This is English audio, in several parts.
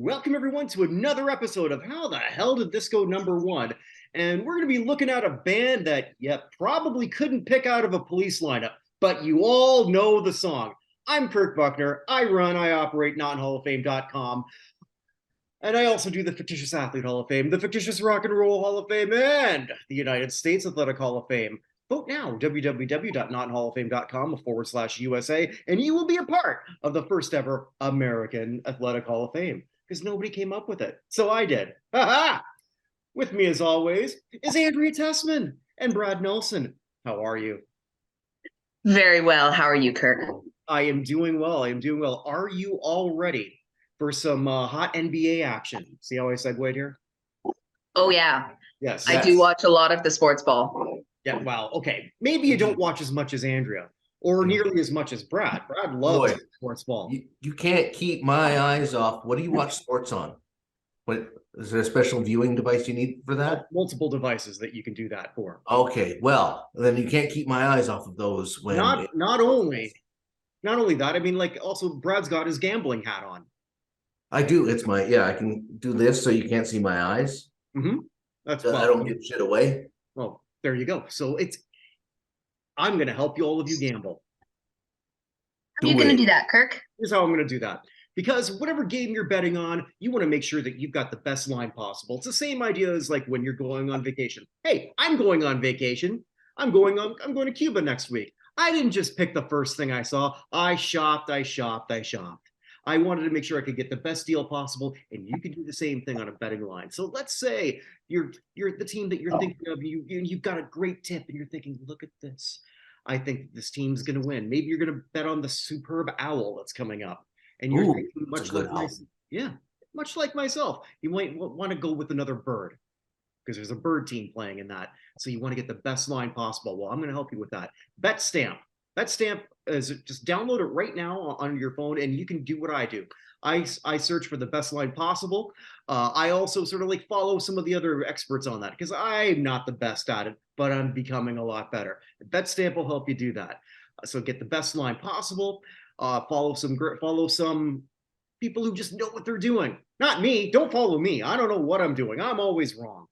Welcome everyone to another episode of How the Hell Did This Go #1? And we're going to be looking at a band that you probably couldn't pick out of a police lineup, but you all know the song. I'm Kirk Buchner. I operate NotHallOfFame.com. And I also do the Fictitious Athlete Hall of Fame, the Fictitious Rock and Roll Hall of Fame, and the United States Athletic Hall of Fame. Vote now, www.nothalloffame.com/USA, and you will be a part of the first ever American Athletic Hall of Fame, because nobody came up with it. So I did. With me, as always, is Andrea Tessmann and Brad Nelson. How are you? Very well. How are you, Kirk? I am doing well. Are you all ready for some hot NBA action? See how I segued here? Oh, yeah. Yes. I do watch a lot of the sports ball. Yeah, well, okay. Maybe you don't watch as much as Andrea or nearly as much as Brad. Brad loves sports ball. You can't keep my eyes off. What do you watch sports on? What is there a special viewing device you need for that? Multiple devices that you can do that for. Okay, well, then you can't keep my eyes off of those when not only that, I mean, like, also Brad's got his gambling hat on. I do. It's my I can do this so you can't see my eyes. Mm-hmm. That's I don't give shit away. Well, there you go. So I'm gonna help you, all of you, gamble. How are you gonna do that, Kirk? Here's how I'm gonna do that. Because whatever game you're betting on, you want to make sure that you've got the best line possible. It's the same idea as like when you're going on vacation. Hey, I'm going on vacation. I'm going to Cuba next week. I didn't just pick the first thing I saw. I shopped. I wanted to make sure I could get the best deal possible, and you can do the same thing on a betting line. So let's say you're the team that you're thinking of. You've got a great tip, and you're thinking, look at this. I think this team's going to win. Maybe you're going to bet on the superb owl that's coming up. And you're thinking much like myself, you might want to go with another bird because there's a bird team playing in that. So you want to get the best line possible. Well, I'm going to help you with that. BetStamp is just download it right now on your phone, and you can do what I do. I search for the best line possible. I also sort of like follow some of the other experts on that because I'm not the best at it, but I'm becoming a lot better. BetStamp will help you do that. So get the best line possible. Follow some people who just know what they're doing. Not me. Don't follow me. I don't know what I'm doing. I'm always wrong.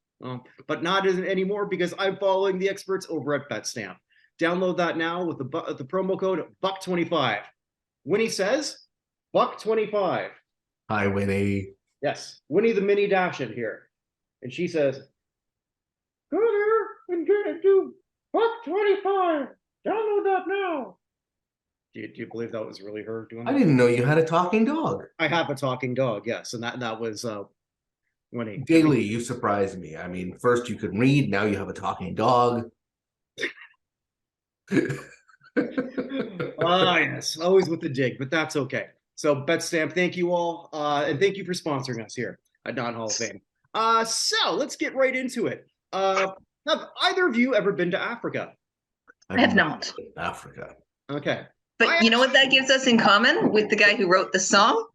But not anymore because I'm following the experts over at BetStamp. Download that now with the promo code BUCK25. Winnie says, BUCK25. Hi, Winnie. Yes, Winnie the Mini Dashin here. And she says, go there and get it, do BUCK25. Download that now. Do you believe that was really her doing that? I didn't know you had a talking dog. I have a talking dog, yes. And that was Winnie. Daily, you surprised me. I mean, first you could read, now you have a talking dog. Yes, always with the dig, but that's okay. So BetStamp, thank you all, and thank you for sponsoring us here at Not Hall of Fame. So let's get right into it. Have either of you ever been to Africa? I have not. Africa. Okay. But you know what that gives us in common with the guy who wrote the song?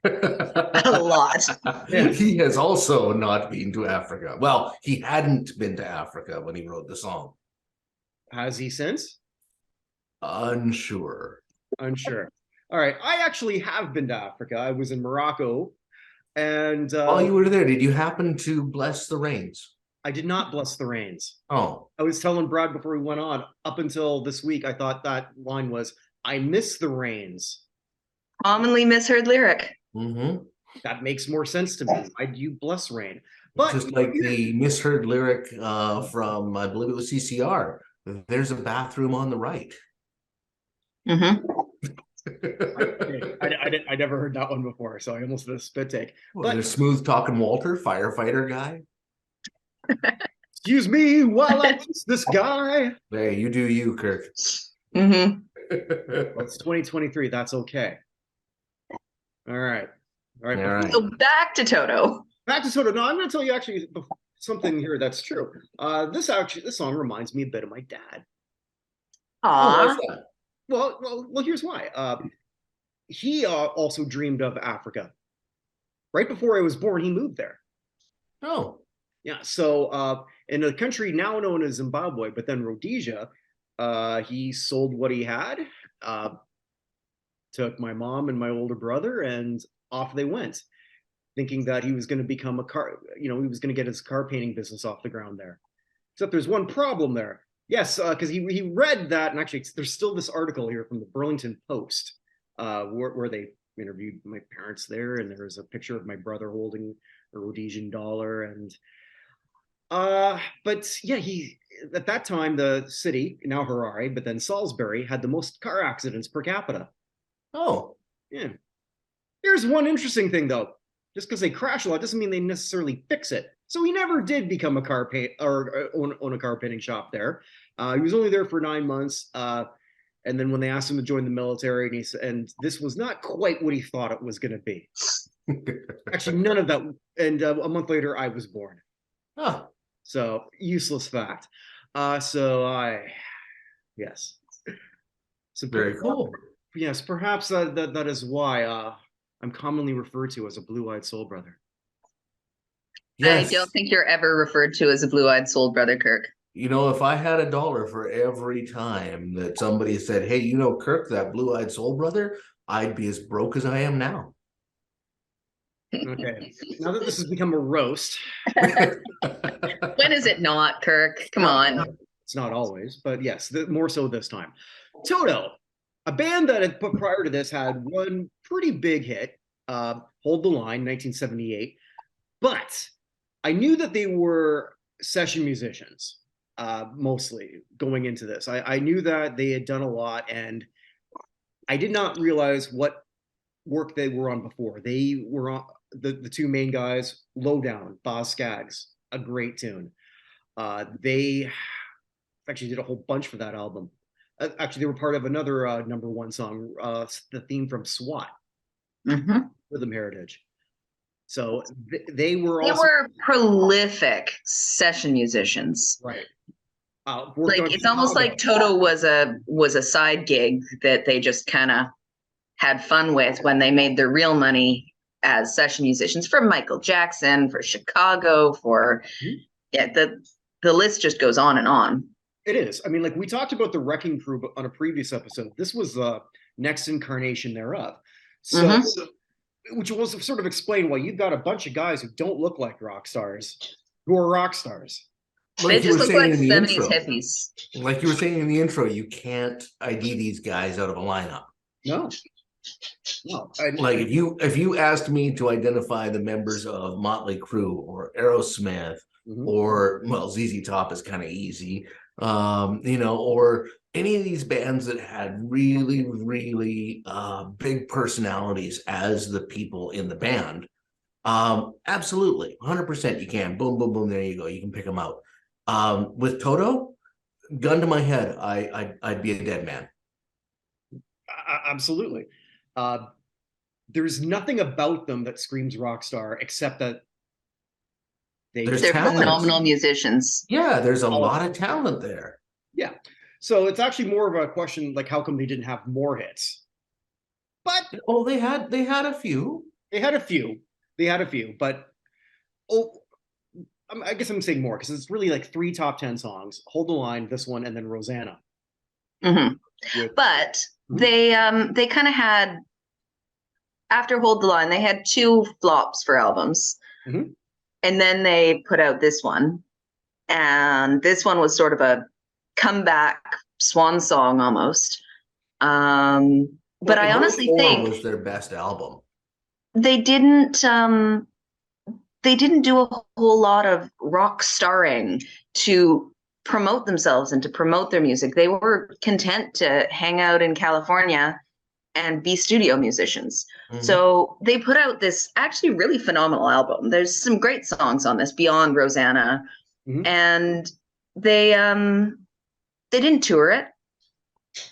A lot. Yeah. He has also not been to Africa. Well, he hadn't been to Africa when he wrote the song. Has he since? Unsure. All right. I actually have been to Africa. I was in Morocco. And while you were there, did you happen to bless the rains? I did not bless the rains. Oh. I was telling Brad before we went on, up until this week, I thought that line was, I miss the rains. Commonly misheard lyric. Mm-hmm. That makes more sense to me. I do bless rain. But just like the misheard lyric from, I believe it was CCR, there's a bathroom on the right. Mm-hmm. I never heard that one before, so I almost did a spit take. Well, but there's smooth talking Walter, firefighter guy. Excuse me while I kiss this guy. Hey, you do you, Kirk. Mm-hmm. Well, it's 2023. That's okay. All right. So back to Toto. Back to Toto. No, I'm going to tell you actually something here that's true. This song reminds me a bit of my dad. Aww. Well, here's why. He also dreamed of Africa. Right before I was born, he moved there. Oh. Yeah. So in a country now known as Zimbabwe, but then Rhodesia, he sold what he had, took my mom and my older brother, and off they went. thinking that he was going to become a car, he was going to get his car painting business off the ground there. Except there's one problem there. Yes, because he read that, and actually there's still this article here from the Burlington Post where they interviewed my parents there, and there's a picture of my brother holding a Rhodesian dollar, and but yeah, he at that time the city, now Harare, but then Salisbury, had the most car accidents per capita. Oh, Yeah. Here's one interesting thing though. Just because they crash a lot doesn't mean they necessarily fix it. So he never did become a car paint or own a car painting shop there. He was only there for 9 months. And then when they asked him to join the military, and this was not quite what he thought it was going to be. Actually, none of that. And a month later, I was born. huh. So useless fact. Yes. So Very cool. Yes, perhaps that is why I'm commonly referred to as a blue-eyed soul brother. Yes. I don't think you're ever referred to as a blue-eyed soul brother, Kirk. You know, if I had $1 for every time that somebody said, "Hey, Kirk, that blue-eyed soul brother," I'd be as broke as I am now. Okay. Now that this has become a roast. When is it not, Kirk? Come on. It's not always, but yes, more so this time. Toto, a band that had put prior to this had one pretty big hit, Hold the Line, 1978. But I knew that they were session musicians, mostly going into this. I knew that they had done a lot, and I did not realize what work they were on before. They were on the two main guys, Lowdown, Boz Scaggs, a great tune. They actually did a whole bunch for that album. Actually, they were part of another #1 song, the theme from SWAT, Rhythm Heritage. So they were prolific session musicians. Right. Like it's almost like Toto was a side gig that they just kind of had fun with when they made their real money as session musicians for Michael Jackson, for Chicago, for the list just goes on and on. It is. I mean, like we talked about the Wrecking Crew on a previous episode. This was the next incarnation thereof. So, which will sort of explain why you've got a bunch of guys who don't look like rock stars, who are rock stars. They just look like 70s hippies. Like you were saying in the intro, you can't ID these guys out of a lineup. No. Like if you asked me to identify the members of Motley Crue or Aerosmith or ZZ Top is kind of easy, or any of these bands that had really, really big personalities as the people in the band, absolutely, 100% you can. Boom, boom, boom. There you go. You can pick them out. With Toto, gun to my head, I'd be a dead man. Absolutely. There's nothing about them that screams rock star, except that they're phenomenal musicians. Yeah, there's a lot of talent there. Yeah. So it's actually more of a question like how come they didn't have more hits? But they had a few. They had a few, but I guess I'm saying more because it's really like 3 top 10 songs: Hold the Line, this one, and then Rosanna. But they kind of had, after Hold the Line, they had 2 flops for albums. And then they put out this one. And this one was sort of a comeback swan song almost. But I honestly think was their best album. They didn't do a whole lot of rock starring to promote themselves and to promote their music. They were content to hang out in California and be studio musicians. So they put out this actually really phenomenal album. There's some great songs on this beyond Rosanna. And they didn't tour it.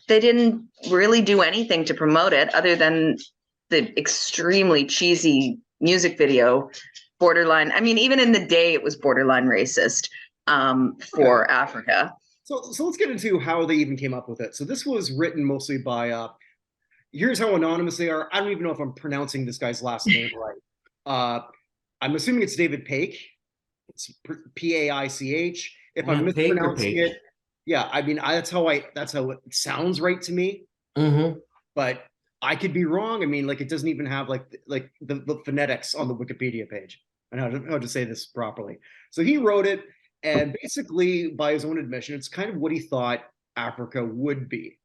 They didn't really do anything to promote it other than the extremely cheesy music video, borderline. I mean, even in the day, it was borderline racist for Africa. So let's get into how they even came up with it. So this was written mostly by, here's how anonymous they are. I don't even know if I'm pronouncing this guy's last name right. I'm assuming it's David Paich. It's Paich. If I'm mispronouncing it, yeah, I mean, that's how it sounds right to me. But I could be wrong. I mean, like it doesn't even have like the phonetics on the Wikipedia page and how to say this properly. So he wrote it, and basically, by his own admission, it's kind of what he thought Africa would be.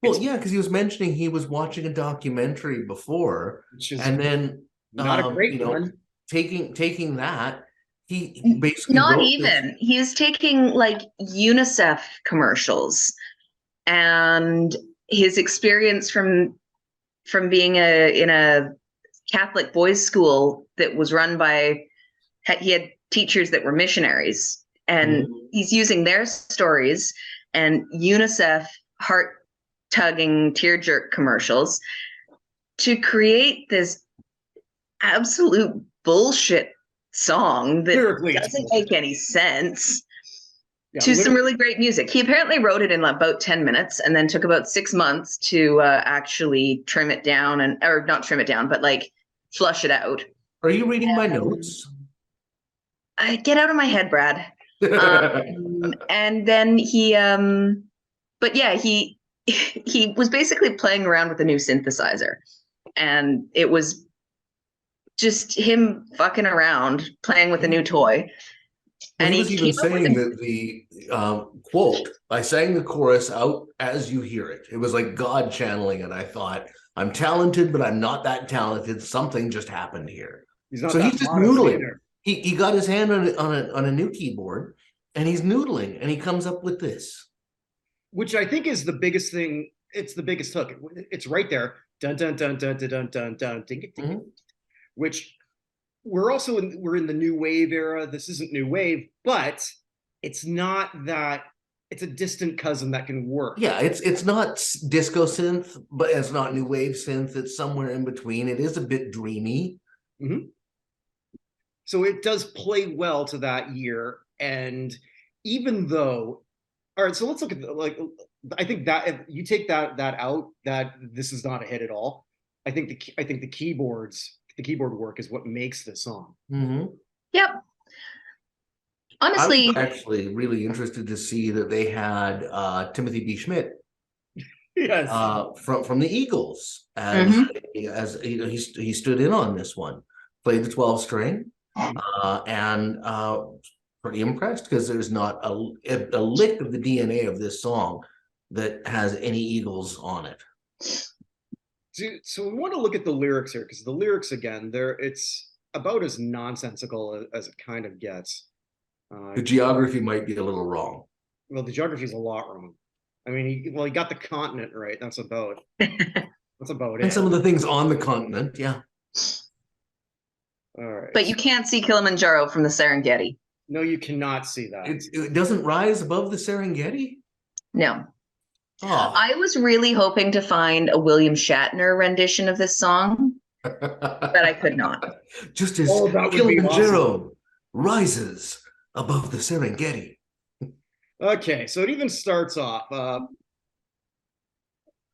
Well, yeah, because he was mentioning he was watching a documentary before, and then not a great one. Taking that, he basically not even. He's taking like UNICEF commercials and his experience from being in a Catholic boys' school that was run by, he had teachers that were missionaries, and he's using their stories and UNICEF heart-tugging, tear-jerk commercials to create this absolute bullshit song that doesn't make any sense. To some really great music. He apparently wrote it in about 10 minutes and then took about 6 months to actually trim it down, or not trim it down, but like flush it out. Are you reading my notes? Get out of my head, Brad. And then he was basically playing around with a new synthesizer, and it was just him fucking around, playing with a new toy. And he was even saying that the quote, I sang the chorus out as you hear it. It was like God channeling it. I thought, I'm talented, but I'm not that talented. Something just happened here. He's just noodling. He got his hand on a new keyboard, and he's noodling, and he comes up with this. Which I think is the biggest thing. It's the biggest hook. It's right there. Dun dun dun dun dun dun dun dun. Ding it, ding it. Which we're in the new wave era. This isn't new wave, but it's not that. It's a distant cousin that can work. Yeah, it's not disco synth, but it's not new wave synth. It's somewhere in between. It is a bit dreamy. So it does play well to that year. And even though, all right, so let's look at I think that if you take that out, that this is not a hit at all. I think the keyboard work is what makes this song. Yep. Honestly, I'm actually really interested to see that they had Timothy B. Schmidt, yes, from the Eagles, as you know, he stood in on this one, played the 12 string, and pretty impressed because there's not a lick of the DNA of this song that has any Eagles on it. So we want to look at the lyrics here, because the lyrics, again, it's about as nonsensical as it kind of gets. The geography might be a little wrong. Well, the geography is a lot wrong. I mean, he got the continent right. That's about it. And some of the things on the continent, yeah. All right. But you can't see Kilimanjaro from the Serengeti. No, you cannot see that. It doesn't rise above the Serengeti? No. Oh. I was really hoping to find a William Shatner rendition of this song, but I could not. Just as Kilimanjaro rises above the Serengeti. Okay, so it even starts off.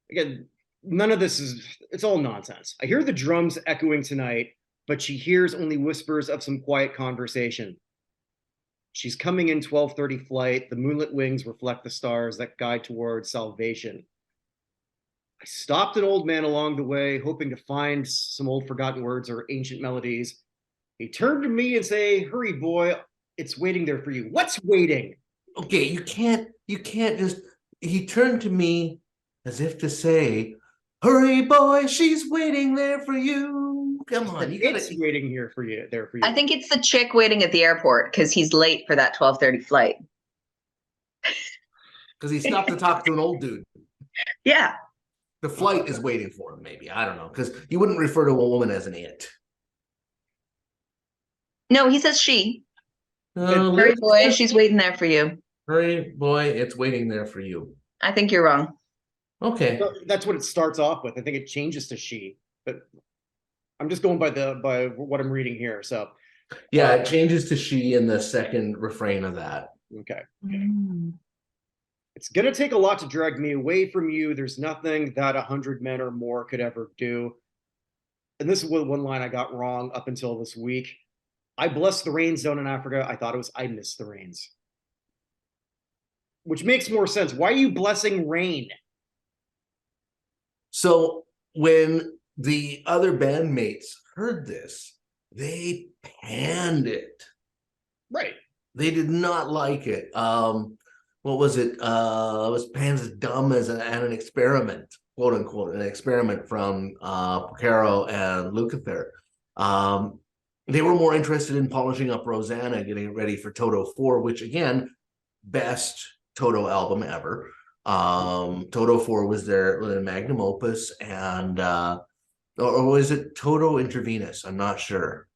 Again, none of this it's all nonsense. I hear the drums echoing tonight, but she hears only whispers of some quiet conversation. She's coming in 12:30 flight. The moonlit wings reflect the stars that guide towards salvation. I stopped an old man along the way, hoping to find some old forgotten words or ancient melodies. He turned to me and say, "Hurry, boy, it's waiting there for you." What's waiting? Okay, you can't just, he turned to me as if to say, "Hurry, boy, she's waiting there for you." Come on, it's waiting there for you. I think it's the chick waiting at the airport because he's late for that 12:30 flight. Because he stopped to talk to an old dude. Yeah. The flight is waiting for him, maybe. I don't know, because you wouldn't refer to a woman as an it. No, he says she. Hurry, boy, she's waiting there for you. Hurry, boy, it's waiting there for you. I think you're wrong. Okay. So that's what it starts off with. I think it changes to she, but I'm just going by what I'm reading here. So yeah, it changes to she in the second refrain of that. Okay. It's gonna take a lot to drag me away from you. There's nothing that 100 men or more could ever do. And this is one line I got wrong up until this week. I bless the rains down in Africa. I thought it was I miss the rains. Which makes more sense. Why are you blessing rain? So when the other bandmates heard this, they panned it. Right. They did not like it. What was it? It was panned as dumb as an experiment, quote unquote, an experiment from Porcaro and Lukather. They were more interested in polishing up Rosanna, getting it ready for Toto 4, which again, best Toto album ever. Toto 4 was their magnum opus, and or was it Toto Intravenous? I'm not sure.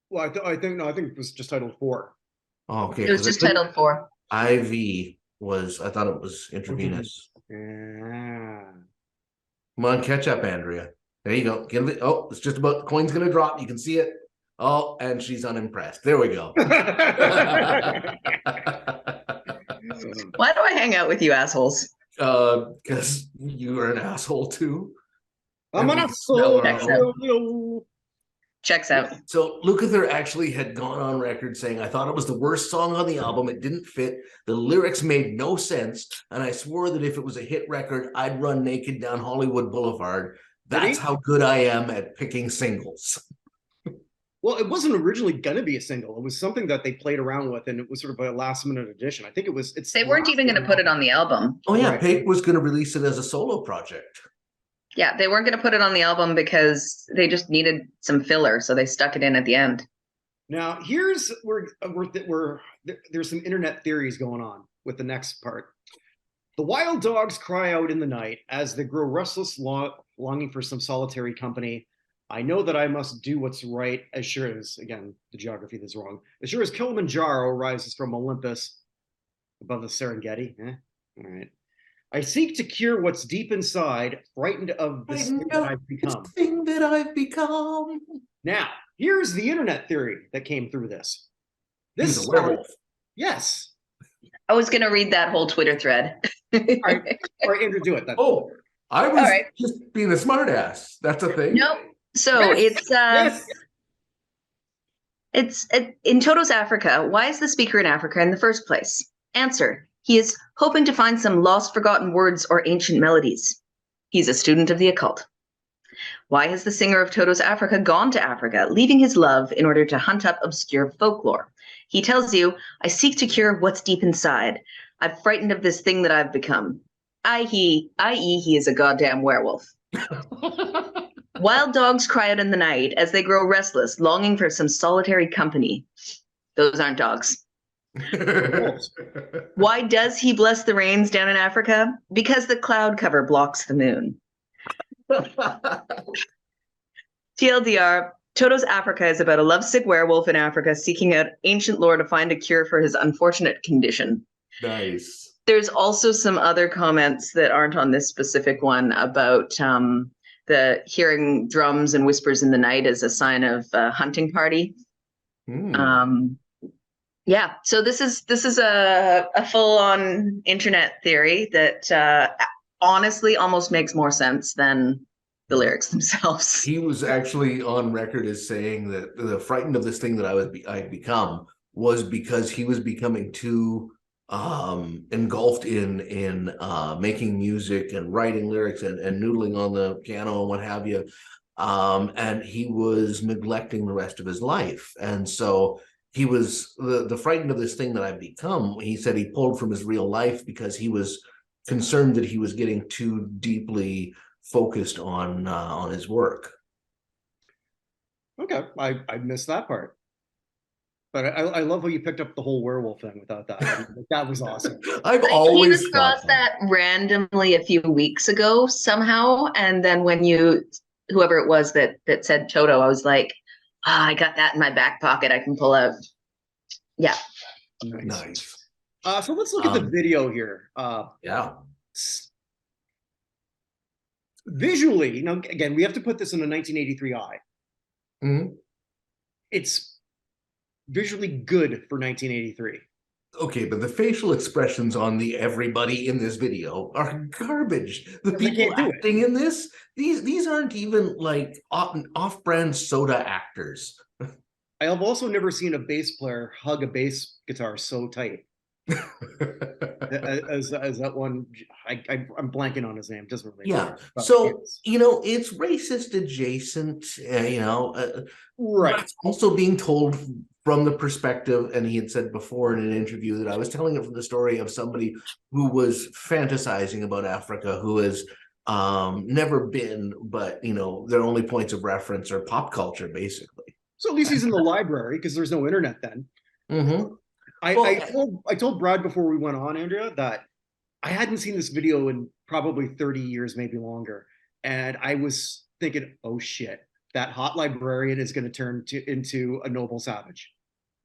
Well, I think it was just titled 4. Oh, okay. It was just titled 4. IV was, I thought it was Intravenous. Yeah. Come on, catch up, Andrea. There you go. Give it. Oh, it's just about, the coin's gonna drop. You can see it. Oh, and she's unimpressed. There we go. Why do I hang out with you assholes? Because you are an asshole too. I'm an asshole. Checks out. So Lukather actually had gone on record saying, I thought it was the worst song on the album. It didn't fit. The lyrics made no sense. And I swore that if it was a hit record, I'd run naked down Hollywood Boulevard. That's how good I am at picking singles. Well, it wasn't originally going to be a single. It was something that they played around with, and it was sort of a last minute addition. I think it was. They weren't even going to put it on the album. Oh yeah, Pate was going to release it as a solo project. Yeah, they weren't going to put it on the album because they just needed some filler, so they stuck it in at the end. Now, here's where there's some internet theories going on with the next part. The wild dogs cry out in the night as they grow restless, longing for some solitary company. I know that I must do what's right, as sure as, again, the geography is wrong, as sure as Kilimanjaro rises from Olympus above the Serengeti. All right. I seek to cure what's deep inside, frightened of this thing that I've become. Thing that I've become. Now, here's the internet theory that came through this. This is a werewolf. Yes. I was going to read that whole Twitter thread. All right, Andrew, do it then. Oh, I was just being a smartass. That's a thing. No. So it's in Toto's Africa. Why is the speaker in Africa in the first place? Answer: he is hoping to find some lost, forgotten words or ancient melodies. He's a student of the occult. Why has the singer of Toto's Africa gone to Africa, leaving his love in order to hunt up obscure folklore? He tells you, I seek to cure what's deep inside. I'm frightened of this thing that I've become. I.e., he is a goddamn werewolf. Wild dogs cry out in the night as they grow restless, longing for some solitary company. Those aren't dogs. Why does he bless the rains down in Africa? Because the cloud cover blocks the moon. TLDR, Toto's Africa is about a lovesick werewolf in Africa seeking out ancient lore to find a cure for his unfortunate condition. Nice. There's also some other comments that aren't on this specific one about the hearing drums and whispers in the night as a sign of a hunting party. Yeah, so this is a full-on internet theory that honestly almost makes more sense than the lyrics themselves. He was actually on record as saying that the frightened of this thing that I'd become was because he was becoming too engulfed in making music and writing lyrics and noodling on the piano and what have you, and he was neglecting the rest of his life. And so he was the frightened of this thing that I've become. He said he pulled from his real life because he was concerned that he was getting too deeply focused on his work. Okay, I missed that part. But I love how you picked up the whole werewolf thing without that. That was awesome. I came across that randomly a few weeks ago somehow, and then when whoever it was that said Toto, I was like, I got that in my back pocket. I can pull out. Yeah. Nice. So let's look at the video here. Yeah. Visually, again, we have to put this in a 1983 eye. Mm-hmm. It's visually good for 1983. Okay, but the facial expressions on the everybody in this video are garbage. The people acting in this, these aren't even like off-brand soda actors. I have also never seen a bass player hug a bass guitar so tight. As that one, I'm blanking on his name. Doesn't really Yeah. matter. But So, it's racist adjacent, right. but it's also being told from the perspective, and he had said before in an interview that I was telling it from the story of somebody who was fantasizing about Africa, who has never been, but their only points of reference are pop culture, basically. So at least he's in the library because there's no internet then. Mm-hmm. I told Brad before we went on, Andrea, that I hadn't seen this video in probably 30 years, maybe longer. And I was thinking, oh shit, that hot librarian is going to turn into a noble savage.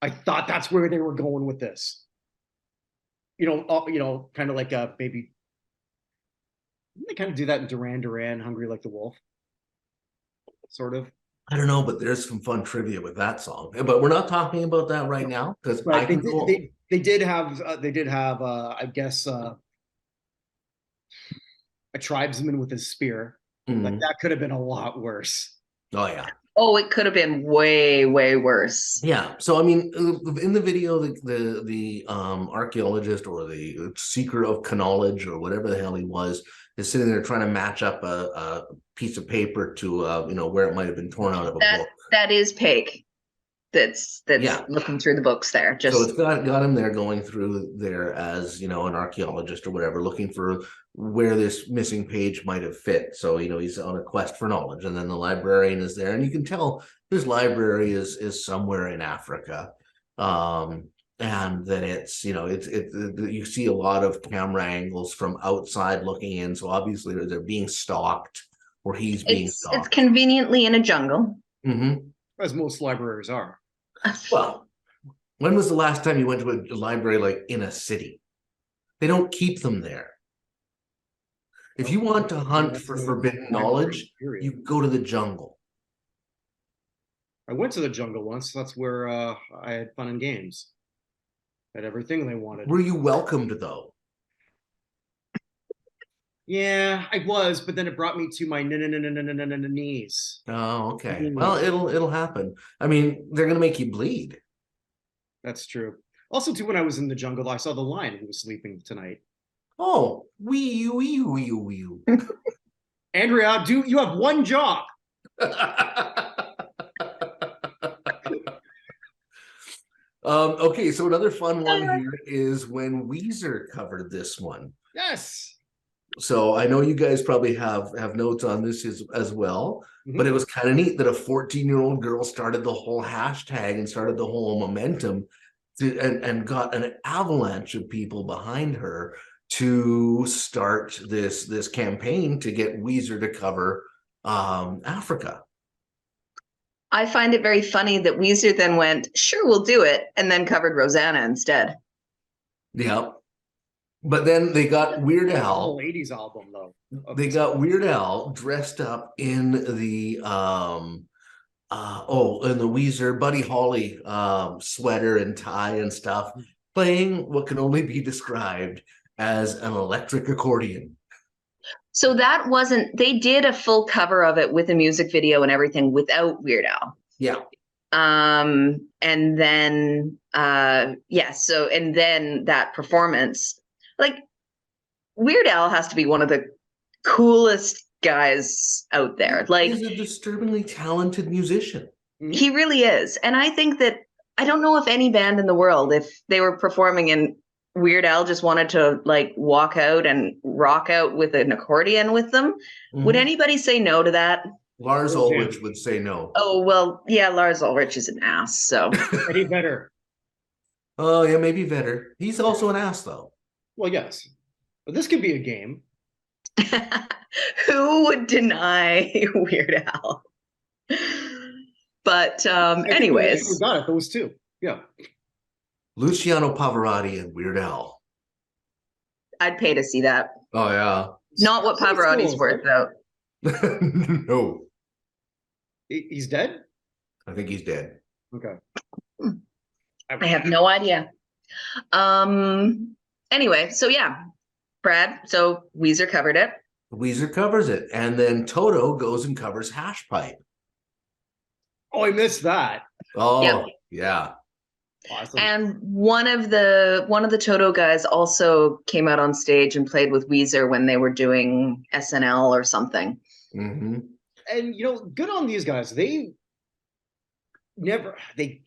I thought that's where they were going with this. Kind of like maybe they kind of do that in Duran Duran, Hungry Like the Wolf, sort of. I don't know, but there's some fun trivia with that song. But we're not talking about that right now because they did have I guess a tribesman with his spear. Like that could have been a lot worse. Oh yeah. Oh, it could have been way, way worse. Yeah. So I mean, in the video, the archaeologist or the seeker of knowledge or whatever the hell he was is sitting there trying to match up a piece of paper to where it might have been torn out of a book. That is Pig. That's looking through the books there. So it's got him there going through there as an archaeologist or whatever, looking for where this missing page might have fit. So he's on a quest for knowledge, and then the librarian is there, and you can tell his library is somewhere in Africa, and that it's you see a lot of camera angles from outside looking in. So obviously they're being stalked, or he's being stalked. It's conveniently in a jungle, as most libraries are. Well, when was the last time you went to a library like in a city? They don't keep them there. If you want to hunt for forbidden knowledge, you go to the jungle. I went to the jungle once. That's where I had fun and games. Had everything they wanted. Were you welcomed though? Yeah, I was, but then it brought me to my knees. Oh, okay. Well, it'll happen. I mean, they're gonna make you bleed. That's true. Also, too, when I was in the jungle, I saw the lion who was sleeping tonight. Oh, wee wee. Andrea, you have one job. Okay, so another fun one here is when Weezer covered this one. Yes. So I know you guys probably have notes on this as well, but it was kind of neat that a 14-year-old girl started the whole hashtag and started the whole momentum and got an avalanche of people behind her to start this campaign to get Weezer to cover Africa. I find it very funny that Weezer then went, sure, we'll do it, and then covered Rosanna instead. Yeah. But then they got Weird Al. Ladies album though. They got Weird Al dressed up in the in the Weezer Buddy Holly sweater and tie and stuff, playing what can only be described as an electric accordion. So that wasn't, they did a full cover of it with a music video and everything without Weird Al. Yeah. And then and then that performance, like Weird Al has to be one of the coolest guys out there. Like, he's a disturbingly talented musician. He really is. And I think that I don't know if any band in the world, if they were performing and Weird Al just wanted to like walk out and rock out with an accordion with them, would anybody say no to that? Lars Ulrich would say no. Oh, well, yeah, Lars Ulrich is an ass, so. Eddie Vedder. Oh, yeah, maybe Vedder. He's also an ass, though. Well, yes. But this could be a game. Who would deny Weird Al? But anyways. We got it. Those two. Yeah. Luciano Pavarotti and Weird Al. I'd pay to see that. Oh, yeah. Not what Pavarotti's worth, though. No. He's dead? I think he's dead. Okay. I have no idea. Anyway, so yeah, Brad, so Weezer covered it. Weezer covers it. And then Toto goes and covers Hash Pipe. Oh, I missed that. Oh, Yep. yeah. Awesome. And one of the Toto guys also came out on stage and played with Weezer when they were doing SNL or something. Mm-hmm. And good on these guys. They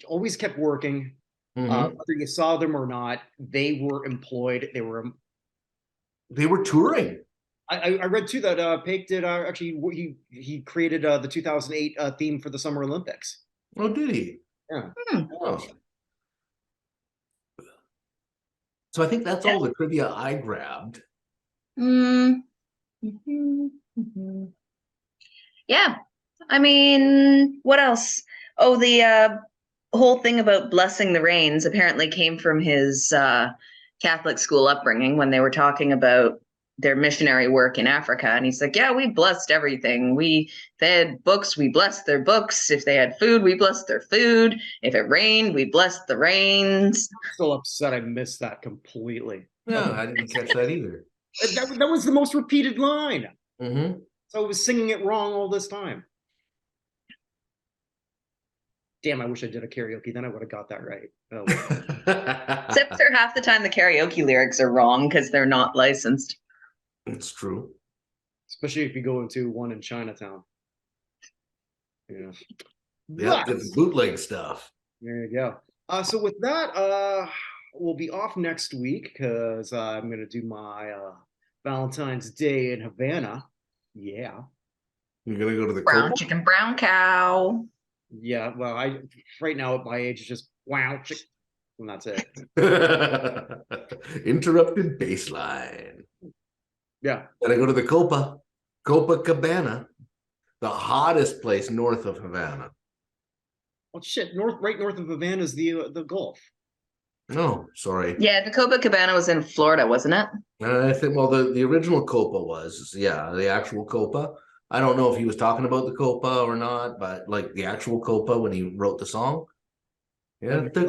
always kept working. Mm-hmm. Whether you saw them or not, they were employed. They were touring. I read too that Paik did actually he created the 2008 theme for the Summer Olympics. Oh, did he? Yeah. Oh. So I think that's all the trivia I grabbed. Yeah. I mean, what else? Oh, the whole thing about blessing the rains apparently came from his Catholic school upbringing when they were talking about their missionary work in Africa. And he's like, yeah, we blessed everything. If they had books, we blessed their books. If they had food, we blessed their food. If it rained, we blessed the rains. I'm still upset I missed that completely. Yeah, I didn't catch that either. That was the most repeated line. Mm-hmm. So I was singing it wrong all this time. Damn, I wish I did a karaoke. Then I would have got that right. Oh, well. Except for half the time the karaoke lyrics are wrong because they're not licensed. It's true. Especially if you go into one in Chinatown. Yeah. Yeah, it's bootleg stuff. There you go. So with that, we'll be off next week because I'm going to do my Valentine's Day in Havana. Yeah. You're going to go to the brown Copa? chicken, brown cow. Yeah, well, right now at my age, it's just wow, and that's it. Interrupted baseline. Yeah. Gotta go to the Copacabana, the hottest place north of Havana. Oh shit! Right north of Havana is the Gulf. Oh, sorry. Yeah, the Copacabana was in Florida, wasn't it? I think the original Copa was, the actual Copa. I don't know if he was talking about the Copa or not, but like the actual Copa when he wrote the song. Yeah, the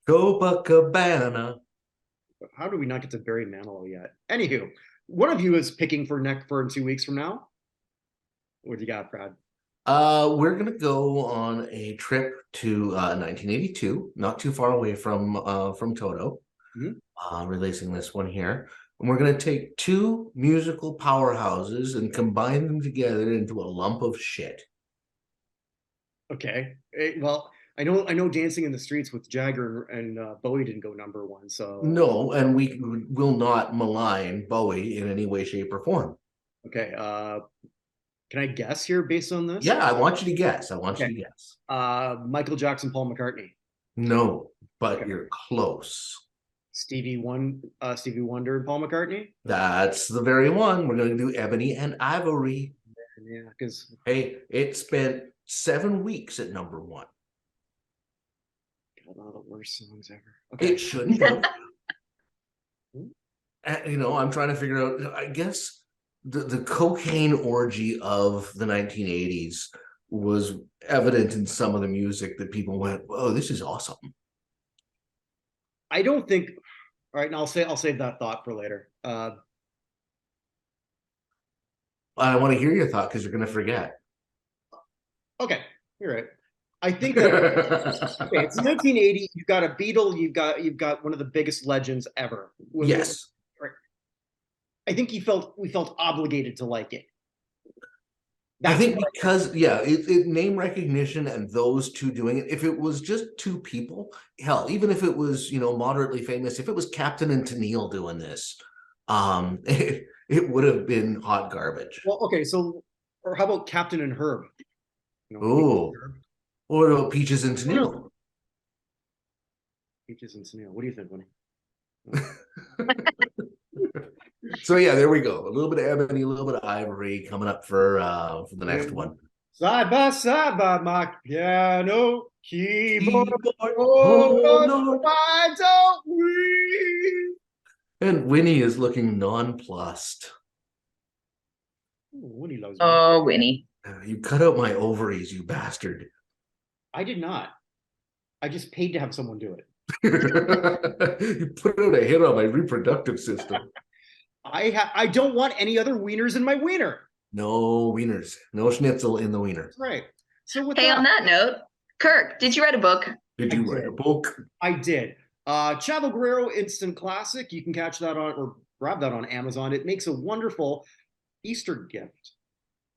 Copacabana. How do we not get to Barry Manilow yet? Anywho, one of you is picking for 2 weeks from now. What do you got, Brad? We're gonna go on a trip to 1982, not too far away from Toto. Mm-hmm. Releasing this one here. And we're going to take two musical powerhouses and combine them together into a lump of shit. Okay. Well, I know Dancing in the Streets with Jagger and Bowie didn't go #1, so... No, and we will not malign Bowie in any way, shape, or form. Okay. Can I guess here based on this? Yeah, I want you to guess. Michael Jackson, Paul McCartney. No, but you're close. Stevie Wonder and Paul McCartney? That's the very one. We're going to do Ebony and Ivory. Yeah, because... Hey, it spent 7 weeks at #1. One of the worst songs ever. Okay. It shouldn't have. I'm trying to figure out, I guess, the cocaine orgy of the 1980s was evident in some of the music that people went, oh, this is awesome. I don't think... All right, and I'll save that thought for later. I want to hear your thought because you're going to forget. Okay, you're right. I think that okay, it's 1980. You've got a Beatle. You've got one of the biggest legends ever. Yes. Right. I think we felt obligated to like it. I think because it name recognition and those two doing it. If it was just two people, hell, even if it was moderately famous, if it was Captain and Tennille doing this, it would have been hot garbage. Well, okay, so or how about Captain and Herb? Oh, what about Peaches and Tennille? Peaches and Tennille. What do you think, Winnie? So yeah, there we go. A little bit of Ebony, a little bit of Ivory coming up for the next one. Side by side by my piano keyboard. Oh, no. Why don't we? And Winnie is looking nonplussed. Winnie loves me. Oh, Winnie. You cut out my ovaries, you bastard. I did not. I just paid to have someone do it. You put out a hit on my reproductive system. I don't want any other wieners in my wiener. No wieners. No schnitzel in the wiener. Right. So on that note, Kirk, did you write a book? Did you write a book? I did. Chavo Guerrero Instant Classic. You can catch that on or grab that on Amazon. It makes a wonderful Easter gift.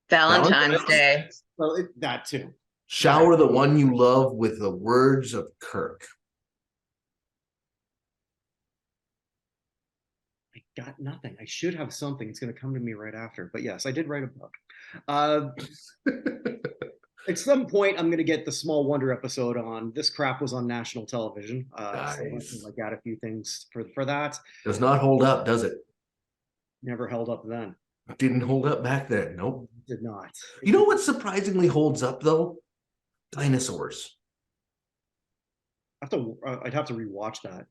Valentine's Day. Well, that too. Shower the one you love with the words of Kirk. I got nothing. I should have something. It's going to come to me right after. But yes, I did write a book. At some point, I'm going to get the Small Wonder episode on. This crap was on national television. Nice. So I got a few things for that. Does not hold up, does it? Never held up then. Didn't hold up back then. Nope. Did not. You know what surprisingly holds up though? Dinosaurs. I'd have to rewatch that.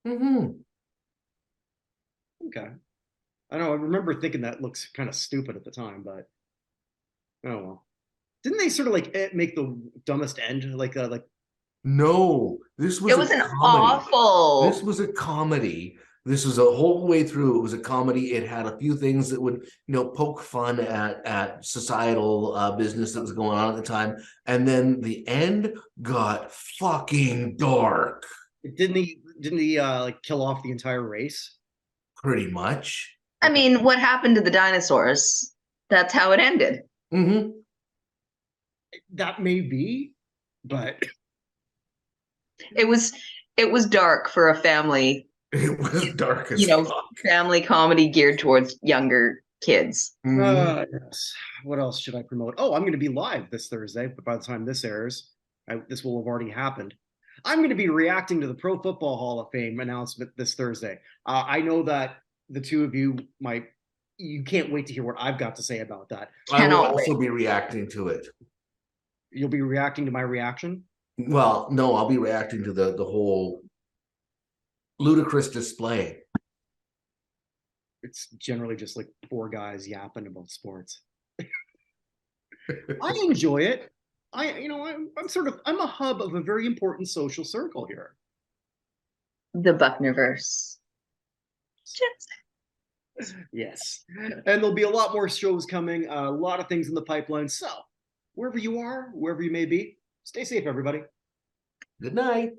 Mm-hmm. Okay. I know. I remember thinking that looks kind of stupid at the time, but oh well. Didn't they sort of like make the dumbest end like No, this was It was an comedy. awful. This was a comedy. This was a whole way through. It was a comedy. It had a few things that would, poke fun at societal business that was going on at the time. And then the end got fucking dark. Didn't he like kill off the entire race? Pretty much. I mean, what happened to the dinosaurs? That's how it ended. Mm-hmm. That may be, but It was dark for a family. It was dark as fuck. Family comedy geared towards younger kids. Yes. What else should I promote? Oh, I'm going to be live this Thursday, but by the time this airs, this will have already happened. I'm going to be reacting to the Pro Football Hall of Fame announcement this Thursday. I know that the two of you you can't wait to hear what I've got to say about that. I will also be reacting to it. You'll be reacting to my reaction? Well, no, I'll be reacting to the whole ludicrous display. It's generally just like four guys yapping about sports. I enjoy it. I'm a hub of a very important social circle here. The Buchnerverse. Yes. And there'll be a lot more shows coming, a lot of things in the pipeline. So wherever you are, wherever you may be, stay safe, everybody. Good night.